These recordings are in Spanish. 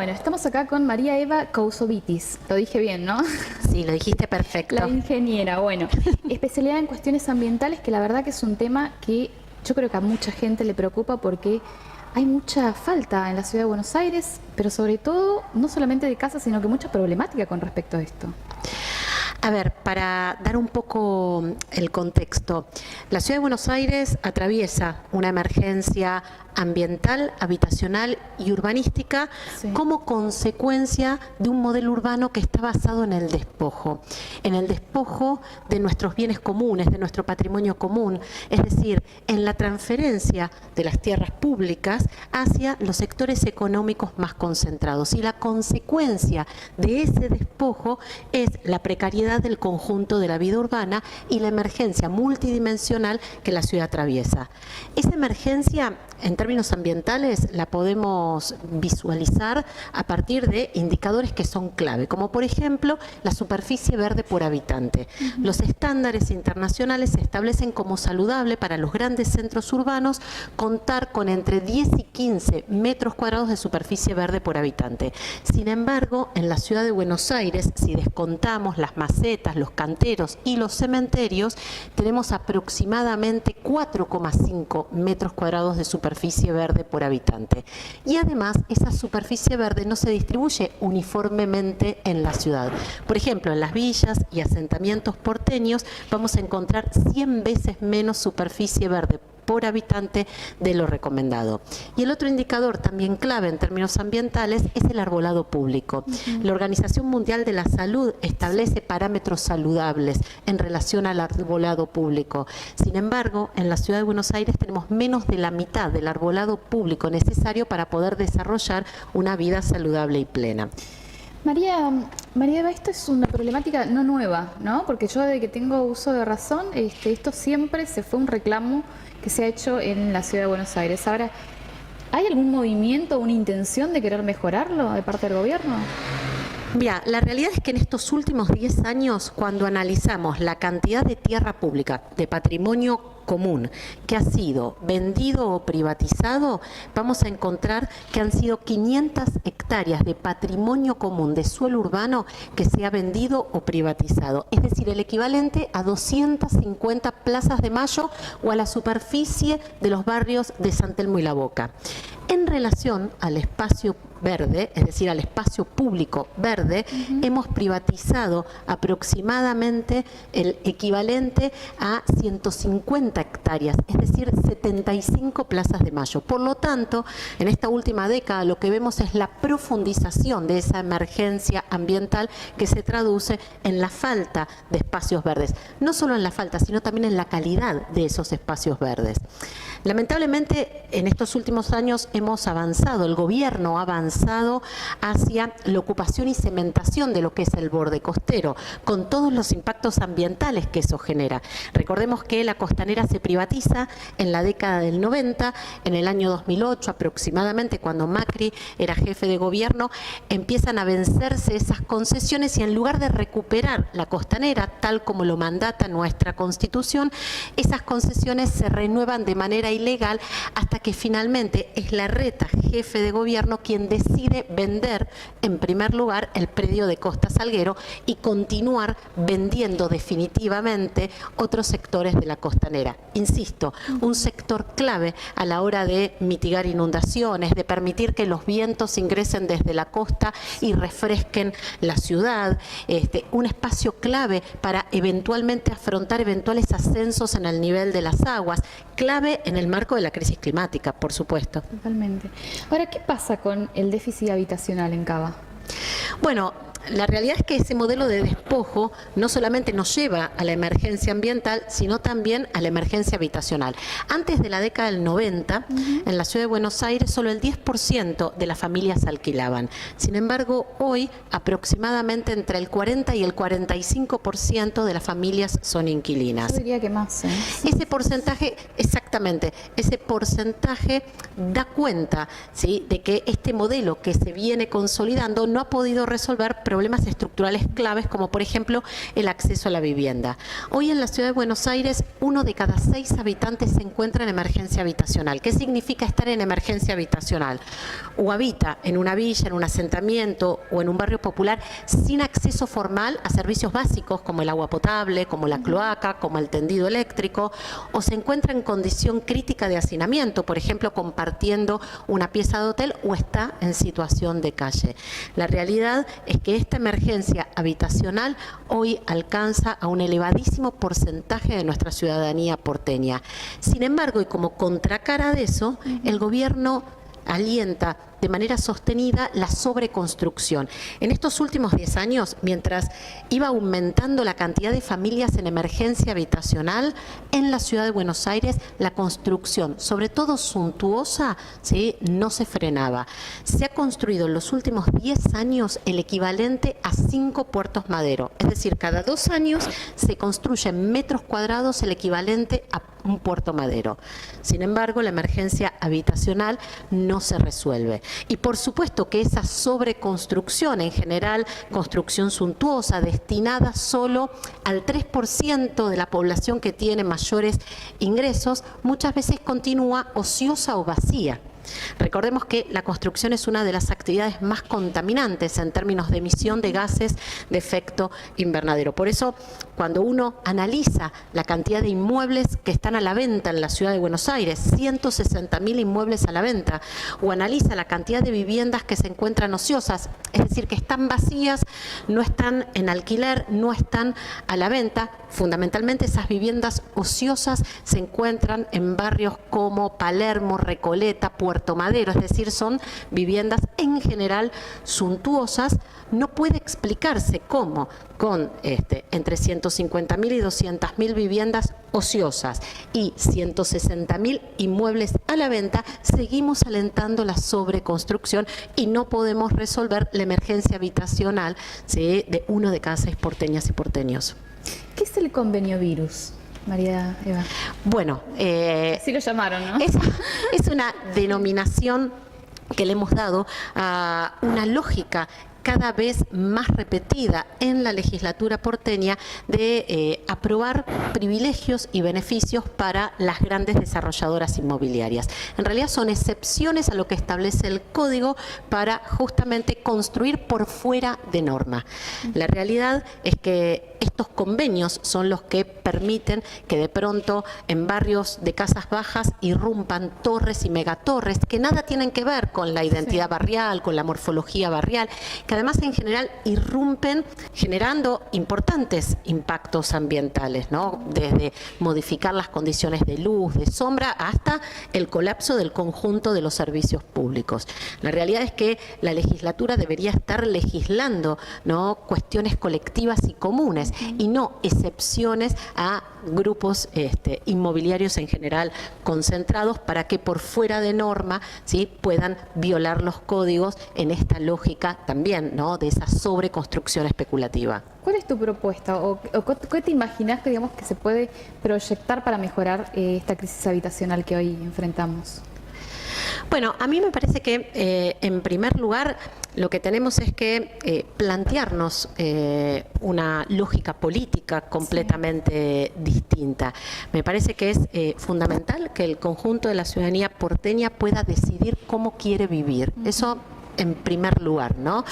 Bueno, estamos acá con María Eva Cousovitis. Lo dije bien, ¿no? Sí, lo dijiste perfecto. La ingeniera, bueno. Especialidad en cuestiones ambientales, que la verdad que es un tema que yo creo que a mucha gente le preocupa porque hay mucha falta en la ciudad de Buenos Aires, pero sobre todo, no solamente de casas, sino que mucha problemática con respecto a esto. A ver, para dar un poco el contexto, la Ciudad de Buenos Aires atraviesa una emergencia ambiental, habitacional y urbanística como consecuencia de un modelo urbano que está basado en el despojo de nuestros bienes comunes, de nuestro patrimonio común, es decir, en la transferencia de las tierras públicas hacia los sectores económicos más concentrados. Y la consecuencia de ese despojo es la precariedad del conjunto de la vida urbana y la emergencia multidimensional que la ciudad atraviesa. Esa emergencia, en términos ambientales, la podemos visualizar a partir de indicadores que son clave, como por ejemplo la superficie verde por habitante. Los estándares internacionales se establecen como saludable para los grandes centros urbanos contar con entre 10 y 15 metros cuadrados de superficie verde por habitante. Sin embargo, en la ciudad de Buenos Aires, si descontamos las macetas, los canteros y los cementerios, tenemos aproximadamente 4,5 metros cuadrados de superficie verde por habitante. Y además, esa superficie verde no se distribuye uniformemente en la ciudad. Por ejemplo, en las villas y asentamientos porteños vamos a encontrar 100 veces menos superficie verde por habitante de lo recomendado. Y el otro indicador también clave en términos ambientales es el arbolado público. La Organización Mundial de la Salud establece parámetros saludables en relación al arbolado público. Sin embargo, en la ciudad de Buenos Aires tenemos menos de la mitad del arbolado público necesario para poder desarrollar una vida saludable y plena. María Eva, esto es una problemática no nueva, ¿no? Porque yo desde que tengo uso de razón, esto siempre se fue un reclamo que se ha hecho en la ciudad de Buenos Aires. Ahora, ¿hay algún movimiento, una intención de querer mejorarlo de parte del gobierno? Mira, la realidad es que en estos últimos 10 años, cuando analizamos la cantidad de tierra pública, de patrimonio común, que ha sido vendido o privatizado, vamos a encontrar que han sido 500 hectáreas de patrimonio común de suelo urbano que se ha vendido o privatizado. Es decir, el equivalente a 250 plazas de Mayo o a la superficie de los barrios de San Telmo y La Boca. En relación al espacio verde, es decir, al espacio público verde, hemos privatizado aproximadamente el equivalente a 150 hectáreas, es decir, 75 plazas de Mayo. Por lo tanto, en esta última década lo que vemos es la profundización de esa emergencia ambiental que se traduce en la falta de espacios verdes. No solo en la falta, sino también en la calidad de esos espacios verdes. Lamentablemente, en estos últimos años hemos avanzado, el gobierno ha avanzado hacia la ocupación y cementación de lo que es el borde costero, con todos los impactos ambientales que eso genera. Recordemos que la costanera se privatiza en la década del 90, en el año 2008 aproximadamente, cuando Macri era jefe de gobierno, empiezan a vencerse esas concesiones y en lugar de recuperar la costanera, tal como lo mandata nuestra Constitución, esas concesiones se renuevan de manera ilegal hasta que finalmente es Larreta, jefe de gobierno, quien decide vender en primer lugar el predio de Costa Salguero y continuar vendiendo definitivamente otros sectores de la costanera. Insisto, un sector clave a la hora de mitigar inundaciones, de permitir que los vientos ingresen desde la costa y refresquen la ciudad, un espacio clave para eventualmente afrontar eventuales ascensos en el nivel de las aguas, clave en el marco de la crisis climática, por supuesto. Totalmente. Ahora, ¿qué pasa con el déficit habitacional en Cava? Bueno, la realidad es que ese modelo de despojo no solamente nos lleva a la emergencia ambiental, sino también a la emergencia habitacional. Antes de la década del 90, en la ciudad de Buenos Aires, solo el 10% de las familias alquilaban. Sin embargo, hoy aproximadamente entre el 40 y el 45% de las familias son inquilinas. Yo diría que más, ¿eh? Ese porcentaje, exactamente, ese porcentaje da cuenta, ¿sí?, de que este modelo que se viene consolidando no ha podido resolver problemas problemas estructurales claves, como por ejemplo el acceso a la vivienda. Hoy en la ciudad de Buenos Aires, 1 de cada 6 habitantes se encuentra en emergencia habitacional. ¿Qué significa estar en emergencia habitacional? O habita en una villa, en un asentamiento o en un barrio popular sin acceso formal a servicios básicos como el agua potable, como la cloaca, como el tendido eléctrico, o se encuentra en condición crítica de hacinamiento, por ejemplo, compartiendo una pieza de hotel, o está en situación de calle. La realidad es que esta emergencia habitacional hoy alcanza a un elevadísimo porcentaje de nuestra ciudadanía porteña. Sin embargo, y como contracara de eso, el gobierno alienta de manera sostenida la sobreconstrucción. En estos últimos 10 años, mientras iba aumentando la cantidad de familias en emergencia habitacional, en la ciudad de Buenos Aires la construcción, sobre todo suntuosa, ¿sí?, no se frenaba. Se ha construido en los últimos 10 años el equivalente a 5 puertos Madero, es decir, cada 2 años se construye en metros cuadrados el equivalente a un puerto Madero. Sin embargo, la emergencia habitacional no se resuelve. Y por supuesto que esa sobreconstrucción, en general construcción suntuosa, destinada solo al 3% de la población que tiene mayores ingresos, muchas veces continúa ociosa o vacía. Recordemos que la construcción es una de las actividades más contaminantes en términos de emisión de gases de efecto invernadero. Por eso, cuando uno analiza la cantidad de inmuebles que están a la venta en la ciudad de Buenos Aires, 160.000 inmuebles a la venta, o analiza la cantidad de viviendas que se encuentran ociosas, es decir, que están vacías, no están en alquiler, no están a la venta, fundamentalmente esas viviendas ociosas se encuentran en barrios como Palermo, Recoleta, Puerto Madero, es decir, son viviendas en general suntuosas. No puede explicarse cómo con entre 150.000 y 200.000 viviendas ociosas y 160.000 inmuebles a la venta, seguimos alentando la sobreconstrucción y no podemos resolver la emergencia habitacional, ¿sí?, de 1 de cada 6 porteñas y porteños. ¿Qué es el convenio virus, María Eva? Bueno, así lo llamaron, ¿no? Es una denominación que le hemos dado a una lógica cada vez más repetida en la legislatura porteña de aprobar privilegios y beneficios para las grandes desarrolladoras inmobiliarias. En realidad son excepciones a lo que establece el código para justamente construir por fuera de norma. La realidad es que estos convenios son los que permiten que de pronto en barrios de casas bajas irrumpan torres y megatorres que nada tienen que ver con la identidad barrial, con la morfología barrial, que además en general irrumpen generando importantes impactos ambientales, ¿no?, desde modificar las condiciones de luz, de sombra, hasta el colapso del conjunto de los servicios públicos. La realidad es que la legislatura debería estar legislando, ¿no?, cuestiones colectivas y comunes y no excepciones a grupos inmobiliarios en general concentrados para que por fuera de norma, ¿sí?, puedan violar los códigos en esta lógica también, ¿no?, de esa sobreconstrucción especulativa. ¿Cuál es tu propuesta o qué te imaginas que, digamos, que se puede proyectar para mejorar esta crisis habitacional que hoy enfrentamos? Bueno, a mí me parece que en primer lugar lo que tenemos es que plantearnos una lógica política completamente distinta. Me parece que es fundamental que el conjunto de la ciudadanía porteña pueda decidir cómo quiere vivir. Eso en primer lugar, ¿no?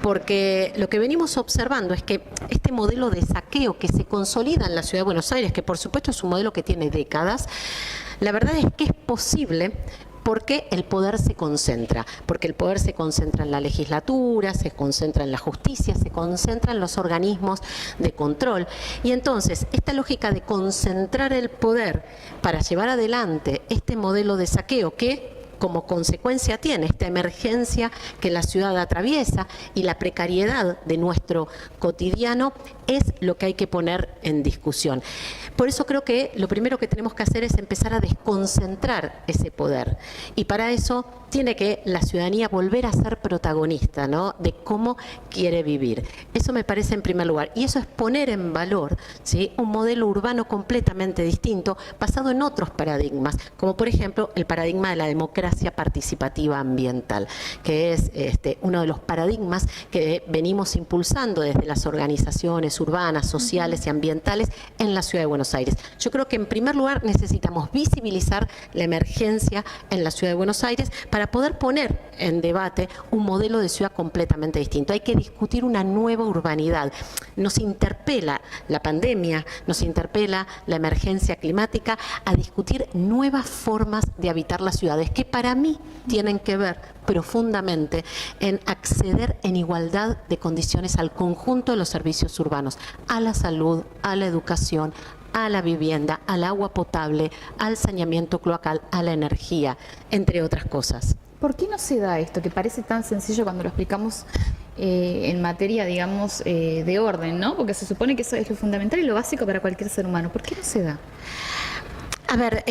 Porque lo que venimos observando es que este modelo de saqueo que se consolida en la ciudad de Buenos Aires, que por supuesto es un modelo que tiene décadas, la verdad es que es posible porque el poder se concentra, porque el poder se concentra en la legislatura, se concentra en la justicia, se concentra en los organismos de control. Y entonces, esta lógica de concentrar el poder para llevar adelante este modelo de saqueo que como consecuencia tiene esta emergencia que la ciudad atraviesa y la precariedad de nuestro cotidiano, es lo que hay que poner en discusión. Por eso creo que lo primero que tenemos que hacer es empezar a desconcentrar ese poder. Y para eso tiene que la ciudadanía volver a ser protagonista, ¿no?, de cómo quiere vivir. Eso me parece en primer lugar. Y eso es poner en valor, ¿sí?, un modelo urbano completamente distinto, basado en otros paradigmas, como por ejemplo el paradigma de la democracia democracia participativa ambiental, que es uno de los paradigmas que venimos impulsando desde las organizaciones urbanas, sociales y ambientales en la Ciudad de Buenos Aires. Yo creo que en primer lugar necesitamos visibilizar la emergencia en la Ciudad de Buenos Aires para poder poner en debate un modelo de ciudad completamente distinto. Hay que discutir una nueva urbanidad. Nos interpela la pandemia, nos interpela la emergencia climática a discutir nuevas formas de habitar las ciudades, que para mí tienen que ver profundamente en acceder en igualdad de condiciones al conjunto de los servicios urbanos, a la salud, a la educación, a la vivienda, al agua potable, al saneamiento cloacal, a la energía, entre otras cosas. ¿Por qué no se da esto, que parece tan sencillo cuando lo explicamos en materia, digamos, de orden, ¿no? Porque se supone que eso es lo fundamental y lo básico para cualquier ser humano. ¿Por qué no se da? A ver,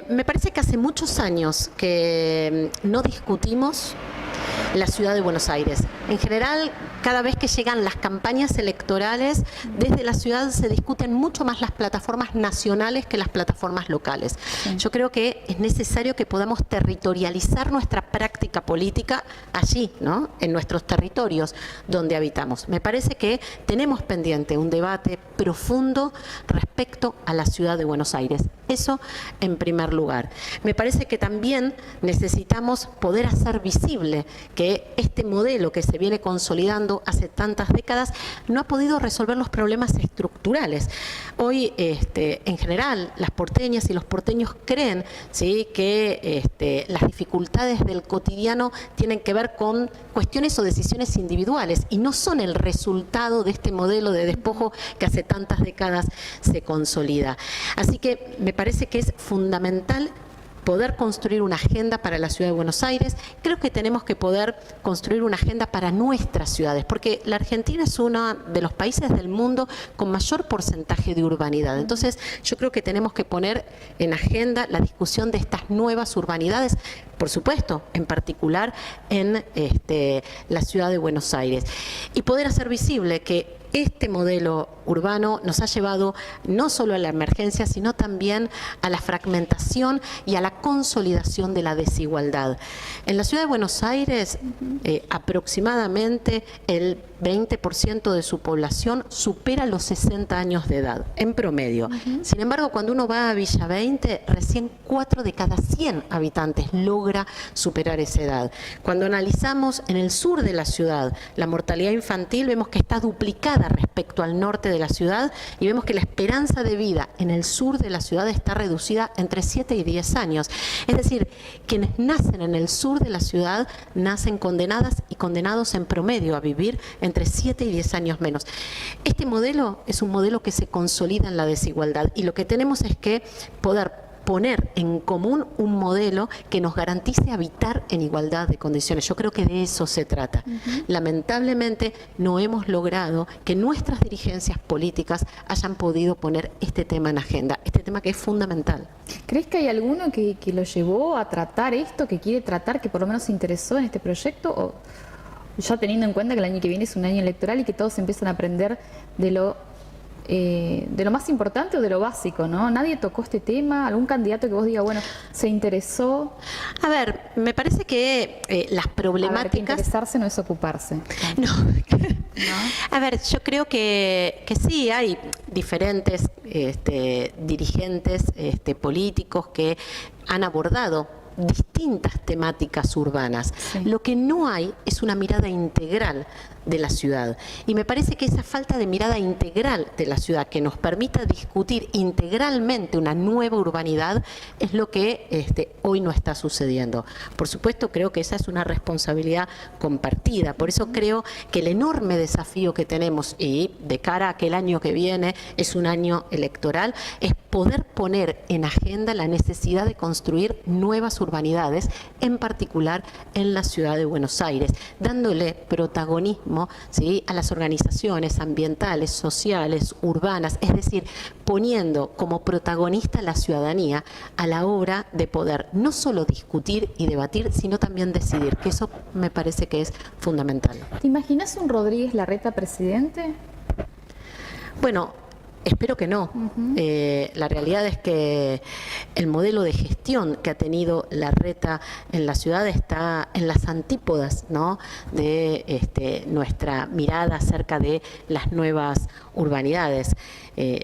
me parece que hace muchos años que no discutimos la Ciudad de Buenos Aires. En general, cada vez que llegan las campañas electorales, desde la ciudad se discuten mucho más las plataformas nacionales que las plataformas locales. Sí. Yo creo que es necesario que podamos territorializar nuestra práctica política allí, ¿no? En nuestros territorios donde habitamos. Me parece que tenemos pendiente un debate profundo respecto a la Ciudad de Buenos Aires. Eso en primer lugar. Me parece que también necesitamos poder hacer visible que este modelo que se viene consolidando hace tantas décadas no ha podido resolver los problemas estructurales. Hoy, en general, las porteñas y los porteños creen, ¿sí?, que las dificultades del cotidiano tienen que ver con cuestiones o decisiones individuales y no son el resultado de este modelo de despojo que hace tantas décadas se consolida. Así que me parece que es fundamental poder construir una agenda para la Ciudad de Buenos Aires. Creo que tenemos que poder construir una agenda para nuestras ciudades, porque la Argentina es uno de los países del mundo con mayor porcentaje de urbanidad. Entonces, yo creo que tenemos que poner en agenda la discusión de estas nuevas urbanidades, por supuesto, en particular en la Ciudad de Buenos Aires, y poder hacer visible que este modelo urbano nos ha llevado no solo a la emergencia, sino también a la fragmentación y a la consolidación de la desigualdad. En la Ciudad de Buenos Aires, aproximadamente el 20% de su población supera los 60 años de edad, en promedio. Sin embargo, cuando uno va a Villa 20, recién 4 de cada 100 habitantes logra superar esa edad. Cuando analizamos en el sur de la ciudad la mortalidad infantil, vemos que está duplicada respecto al norte de la ciudad y vemos que la esperanza de vida en el sur de la ciudad está reducida entre 7 y 10 años. Es decir, quienes nacen en el sur de la ciudad nacen condenadas y condenados en promedio a vivir entre 7 y 10 años menos. Este modelo es un modelo que se consolida en la desigualdad y lo que tenemos es que poder poner en común un modelo que nos garantice habitar en igualdad de condiciones. Yo creo que de eso se trata. Lamentablemente no hemos logrado que nuestras dirigencias políticas hayan podido poner este tema en agenda, este tema que es fundamental. ¿Crees que hay alguno que lo llevó a tratar esto, que quiere tratar, que por lo menos se interesó en este proyecto? ¿O ya teniendo en cuenta que el año que viene es un año electoral y que todos empiezan a aprender de lo más importante o de lo básico, ¿no? ¿Nadie tocó este tema? ¿Algún candidato que vos digas, bueno, se interesó? A ver, me parece que las problemáticas... A ver, que interesarse no es ocuparse. No. A ver, yo creo que sí, hay diferentes dirigentes políticos que han abordado distintas temáticas urbanas. Sí. Lo que no hay es una mirada integral de la ciudad. Y me parece que esa falta de mirada integral de la ciudad que nos permita discutir integralmente una nueva urbanidad es lo que hoy no está sucediendo. Por supuesto, creo que esa es una responsabilidad compartida. Por eso creo que el enorme desafío que tenemos, y de cara a que el año que viene es un año electoral, es poder poner en agenda la necesidad de construir nuevas urbanidades, en particular en la ciudad de Buenos Aires, dándole protagonismo, ¿sí?, a las organizaciones ambientales, sociales, urbanas, es decir, poniendo como protagonista a la ciudadanía a la hora de poder no solo discutir y debatir, sino también decidir, que eso me parece que es fundamental. ¿Te imaginas un Rodríguez Larreta presidente? Bueno, Espero que no. La realidad es que el modelo de gestión que ha tenido Larreta en la ciudad está en las antípodas, ¿no?, de nuestra mirada acerca de las nuevas urbanidades.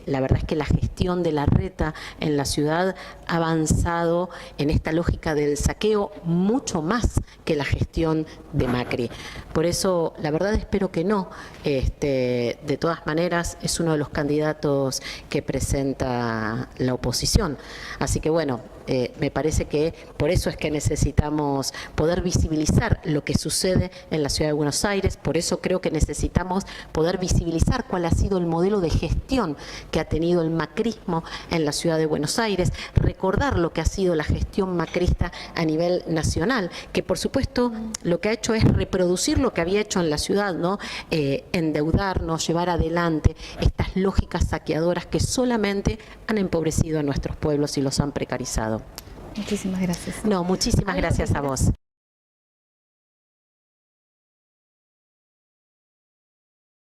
La verdad es que la gestión de Larreta en la ciudad ha avanzado en esta lógica del saqueo mucho más que la gestión de Macri. Por eso, la verdad, espero que no. De todas maneras, es uno de los candidatos que presenta la oposición. Así que bueno, me parece que por eso es que necesitamos poder visibilizar lo que sucede en la ciudad de Buenos Aires, por eso creo que necesitamos poder visibilizar cuál ha sido el modelo de gestión que ha tenido el macrismo en la ciudad de Buenos Aires, recordar lo que ha sido la gestión macrista a nivel nacional, que por supuesto lo que ha hecho es reproducir lo que había hecho en la ciudad, ¿no? Endeudarnos, llevar adelante estas lógicas saqueadoras que solamente han empobrecido a nuestros pueblos y los han precarizado. Muchísimas gracias. No, muchísimas gracias a vos.